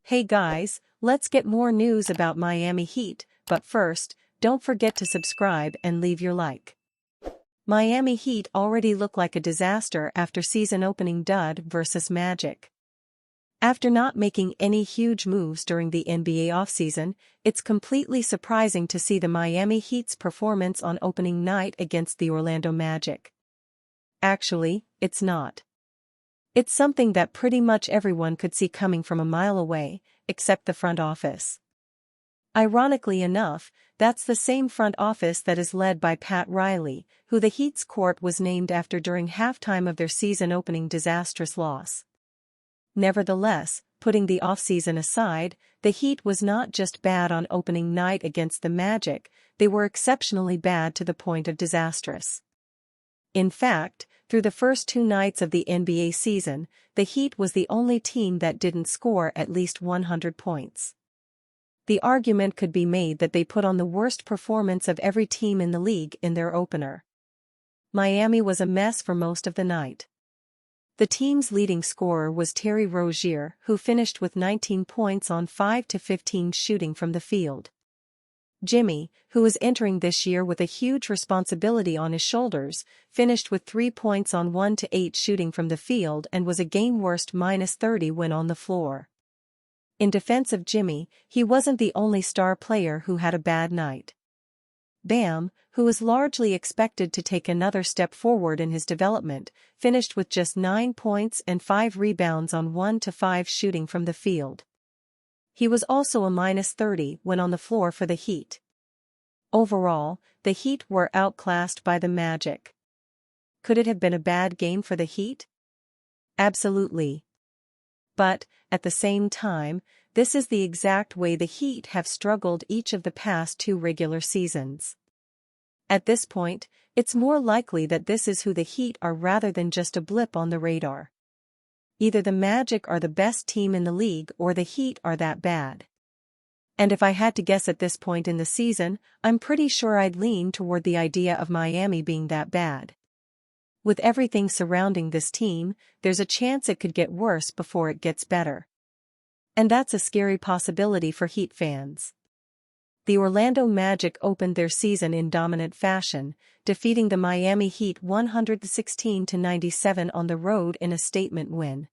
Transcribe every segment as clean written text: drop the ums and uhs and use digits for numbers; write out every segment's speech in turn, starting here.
Hey guys, let's get more news about Miami Heat, but first, don't forget to subscribe and leave your like. Miami Heat already look like a disaster after season opening dud versus Magic. After not making any huge moves during the NBA offseason, it's completely surprising to see the Miami Heat's performance on opening night against the Orlando Magic. Actually, it's not. It's something that pretty much everyone could see coming from a mile away, except the front office. Ironically enough, that's the same front office that is led by Pat Riley, who the Heat's court was named after during halftime of their season-opening disastrous loss. Nevertheless, putting the offseason aside, the Heat was not just bad on opening night against the Magic, they were exceptionally bad to the point of disastrous. In fact, through the first 2 nights of the NBA season, the Heat was the only team that didn't score at least 100 points. The argument could be made that they put on the worst performance of every team in the league in their opener. Miami was a mess for most of the night. The team's leading scorer was Terry Rozier, who finished with 19 points on 5-15 shooting from the field. Jimmy, who is entering this year with a huge responsibility on his shoulders, finished with 3 points on 1-8 shooting from the field and was a game-worst -30 when on the floor. In defense of Jimmy, he wasn't the only star player who had a bad night. Bam, who is largely expected to take another step forward in his development, finished with just 9 points and 5 rebounds on 1-5 shooting from the field. He was also a -30 when on the floor for the Heat. Overall, the Heat were outclassed by the Magic. Could it have been a bad game for the Heat? Absolutely. But, at the same time, this is the exact way the Heat have struggled each of the past 2 regular seasons. At this point, it's more likely that this is who the Heat are rather than just a blip on the radar. Either the Magic are the best team in the league or the Heat are that bad. And if I had to guess at this point in the season, I'm pretty sure I'd lean toward the idea of Miami being that bad. With everything surrounding this team, there's a chance it could get worse before it gets better. And that's a scary possibility for Heat fans. The Orlando Magic opened their season in dominant fashion, defeating the Miami Heat 116-97 on the road in a statement win.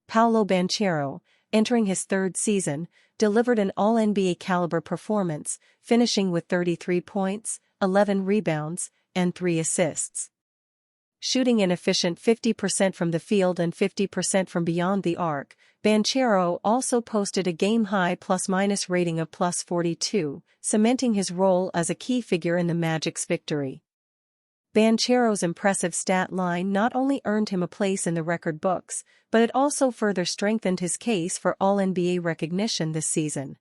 Paolo Banchero, entering his 3rd season, delivered an All-NBA caliber performance, finishing with 33 points, 11 rebounds, and 3 assists. Shooting an efficient 50% from the field and 50% from beyond the arc, Banchero also posted a game-high plus-minus rating of +42, cementing his role as a key figure in the Magic's victory. Banchero's impressive stat line not only earned him a place in the record books, but it also further strengthened his case for All-NBA recognition this season.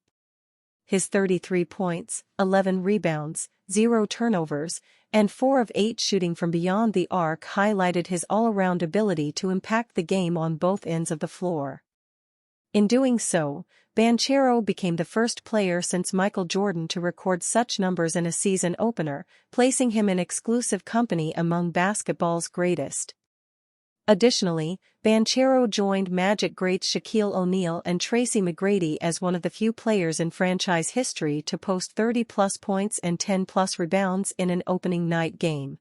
His 33 points, 11 rebounds, 0 turnovers, and 4 of 8 shooting from beyond the arc highlighted his all-around ability to impact the game on both ends of the floor. In doing so, Banchero became the first player since Michael Jordan to record such numbers in a season opener, placing him in exclusive company among basketball's greatest. Additionally, Banchero joined Magic greats Shaquille O'Neal and Tracy McGrady as one of the few players in franchise history to post 30-plus points and 10-plus rebounds in an opening night game.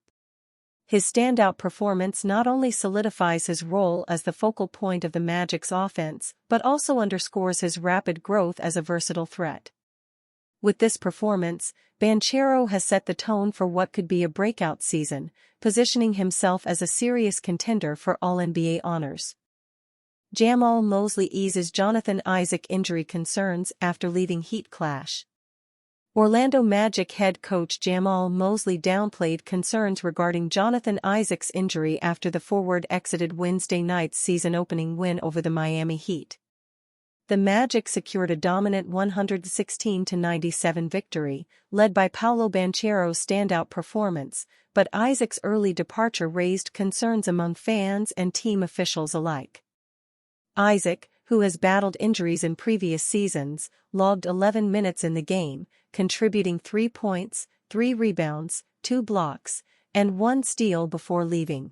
His standout performance not only solidifies his role as the focal point of the Magic's offense, but also underscores his rapid growth as a versatile threat. With this performance, Banchero has set the tone for what could be a breakout season, positioning himself as a serious contender for All-NBA honors. Jamal Mosley eases Jonathan Isaac injury concerns after leaving Heat clash. Orlando Magic head coach Jamal Mosley downplayed concerns regarding Jonathan Isaac's injury after the forward exited Wednesday night's season-opening win over the Miami Heat. The Magic secured a dominant 116-97 victory, led by Paolo Banchero's standout performance, but Isaac's early departure raised concerns among fans and team officials alike. Isaac, who has battled injuries in previous seasons, logged 11 minutes in the game, contributing 3 points, 3 rebounds, 2 blocks, and 1 steal before leaving.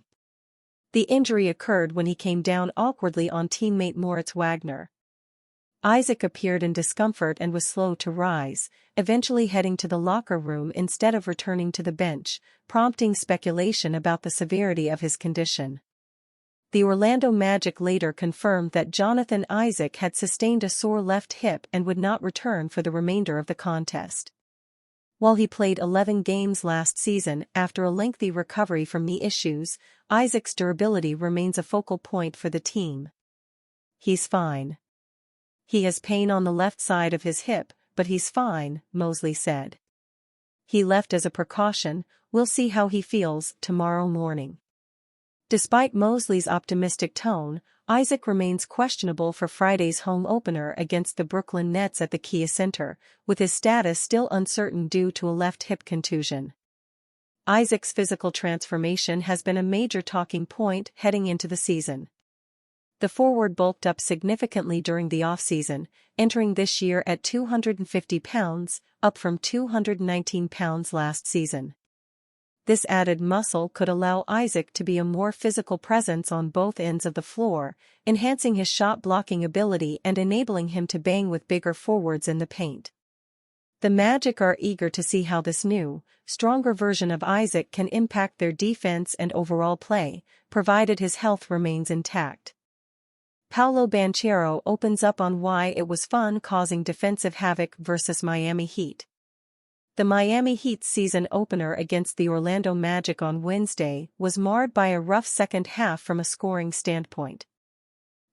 The injury occurred when he came down awkwardly on teammate Moritz Wagner. Isaac appeared in discomfort and was slow to rise, eventually heading to the locker room instead of returning to the bench, prompting speculation about the severity of his condition. The Orlando Magic later confirmed that Jonathan Isaac had sustained a sore left hip and would not return for the remainder of the contest. While he played 11 games last season after a lengthy recovery from knee issues, Isaac's durability remains a focal point for the team. "He's fine. He has pain on the left side of his hip, but he's fine," Mosley said. "He left as a precaution. We'll see how he feels tomorrow morning." Despite Mosley's optimistic tone, Isaac remains questionable for Friday's home opener against the Brooklyn Nets at the Kia Center, with his status still uncertain due to a left hip contusion. Isaac's physical transformation has been a major talking point heading into the season. The forward bulked up significantly during the offseason, entering this year at 250 pounds, up from 219 pounds last season. This added muscle could allow Isaac to be a more physical presence on both ends of the floor, enhancing his shot-blocking ability and enabling him to bang with bigger forwards in the paint. The Magic are eager to see how this new, stronger version of Isaac can impact their defense and overall play, provided his health remains intact. Paolo Banchero opens up on why it was fun causing defensive havoc versus Miami Heat. The Miami Heat's season opener against the Orlando Magic on Wednesday was marred by a rough second half from a scoring standpoint.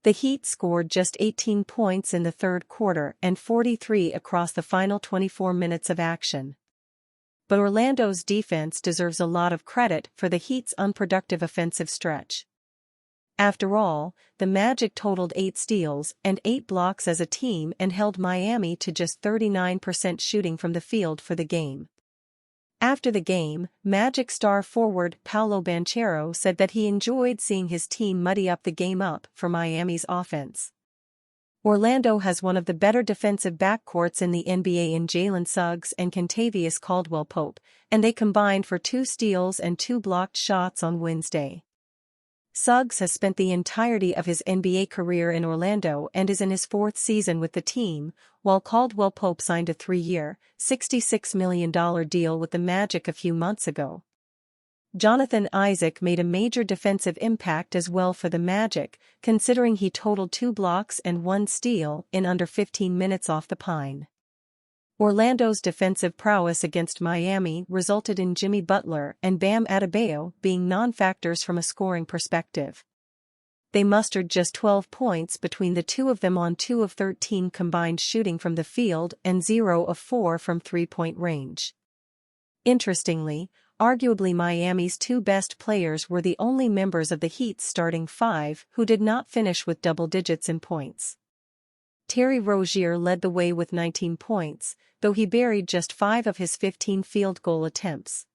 The Heat scored just 18 points in the third quarter and 43 across the final 24 minutes of action. But Orlando's defense deserves a lot of credit for the Heat's unproductive offensive stretch. After all, the Magic totaled 8 steals and 8 blocks as a team and held Miami to just 39% shooting from the field for the game. After the game, Magic star forward Paolo Banchero said that he enjoyed seeing his team muddy up the game up for Miami's offense. "Orlando has one of the better defensive backcourts in the NBA in Jalen Suggs and Kentavious Caldwell-Pope, and they combined for 2 steals and 2 blocked shots on Wednesday." Suggs has spent the entirety of his NBA career in Orlando and is in his 4th season with the team, while Caldwell-Pope signed a 3-year, $66 million deal with the Magic a few months ago. Jonathan Isaac made a major defensive impact as well for the Magic, considering he totaled 2 blocks and 1 steal in under 15 minutes off the pine. Orlando's defensive prowess against Miami resulted in Jimmy Butler and Bam Adebayo being non-factors from a scoring perspective. They mustered just 12 points between the two of them on 2 of 13 combined shooting from the field and 0 of 4 from three-point range. Interestingly, arguably Miami's 2 best players were the only members of the Heat's starting 5 who did not finish with double digits in points. Terry Rozier led the way with 19 points, though he buried just 5 of his 15 field goal attempts.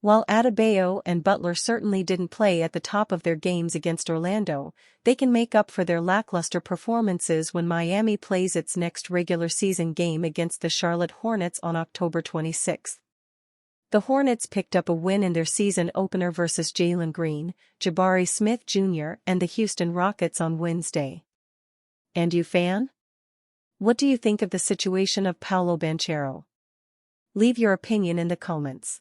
While Adebayo and Butler certainly didn't play at the top of their games against Orlando, they can make up for their lackluster performances when Miami plays its next regular season game against the Charlotte Hornets on October 26. The Hornets picked up a win in their season opener versus Jalen Green, Jabari Smith Jr. and the Houston Rockets on Wednesday. And you, fan? What do you think of the situation of Paolo Banchero? Leave your opinion in the comments.